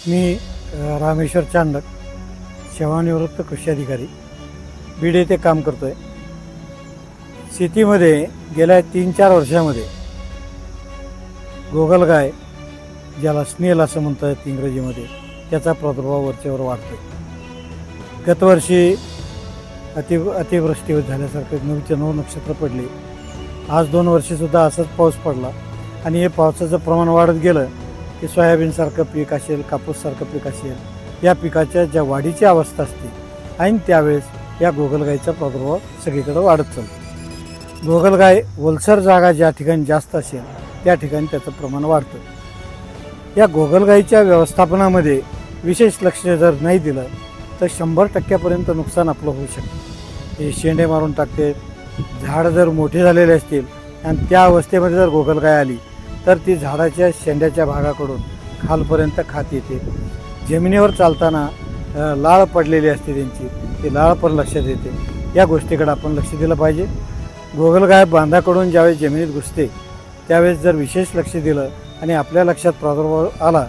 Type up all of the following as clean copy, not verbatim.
मी रामेश्वर चांडक, सेवानिवृत्त कृषी अधिकारी, बीड येथे काम करतो आहे. शेतीमध्ये गेल्या 3-4 वर्षामध्ये गोगलगाय, ज्याला स्नेल असं म्हणता येतं इंग्रजीमध्ये, त्याचा प्रादुर्भाव वरच्यावर वाढतो. गतवर्षी अतिवृष्टी झाल्यासारखे 9 नक्षत्र पडले. आज 2 वर्षीसुद्धा असंच पाऊस पडला आणि हे पावसाचं प्रमाण वाढत गेलं की सोयाबीनसारखं पीक असेल, कापूससारखं पीक असेल, या पिकाच्या ज्या वाढीची अवस्था असते आणि त्यावेळेस या गोगलगायीचा प्रादुर्भाव सगळीकडे वाढत चालतो. गोगलगाय ओलसर जागा ज्या ठिकाणी जास्त असेल त्या ठिकाणी त्याचं प्रमाण वाढतं. या गोगलगायीच्या व्यवस्थापनामध्ये विशेष लक्ष जर नाही दिलं तर 100% नुकसान आपलं होऊ शकतं. हे शेंडे मारून टाकते. झाडं जर मोठे झालेले असतील आणि त्या अवस्थेमध्ये जर गोगलगाय आली तर ती झाडाच्या शेंड्याच्या भागाकडून खालपर्यंत खात येते. जमिनीवर चालताना लाळ पडलेली असते त्यांची, ती लाळ पण लक्षात येते. या गोष्टीकडे आपण लक्ष दिलं पाहिजे. गोगलगाय बांधाकडून ज्यावेळेस जमिनीत घुसते त्यावेळेस जर विशेष लक्ष दिलं आणि आपल्या लक्षात प्रादुर्भाव आला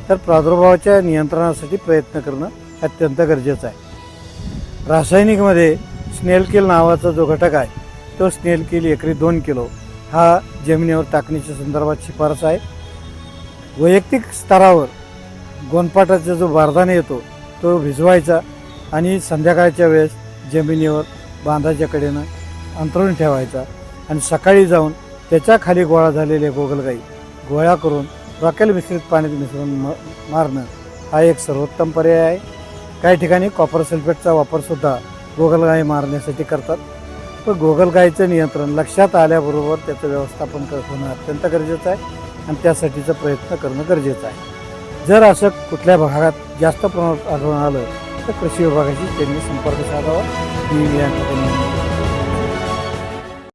तर प्रादुर्भावाच्या नियंत्रणासाठी प्रयत्न करणं अत्यंत गरजेचं आहे. रासायनिकमध्ये स्नेल किल नावाचा जो घटक आहे तो स्नेल किल एकरी 2 किलो हा जमिनीवर टाकण्याच्या संदर्भात शिफारस आहे. वैयक्तिक स्तरावर गोनपाटाचा जो बारदाना येतो तो भिजवायचा आणि संध्याकाळच्या वेळेस जमिनीवर बांधाच्या कडेनं अंतरून ठेवायचा आणि सकाळी जाऊन त्याच्या खाली गोळा झालेले गोगलगायी गोळा करून रॉकेल मिश्रित पाण्यात मिसळून मारणं हा एक सर्वोत्तम पर्याय आहे. काही ठिकाणी कॉपर सल्फेटचा वापरसुद्धा गोगलगायी मारण्यासाठी करतात. पण गोगलगायीचं नियंत्रण लक्षात आल्याबरोबर त्याचं व्यवस्थापन होणं अत्यंत गरजेचं आहे आणि त्यासाठीचा प्रयत्न करणं गरजेचं आहे. जर असं कुठल्या भागात जास्त प्रमाणात आढळून आलं तर कृषी विभागाशी त्यांनी संपर्क साधावा. मी या ठिकाणी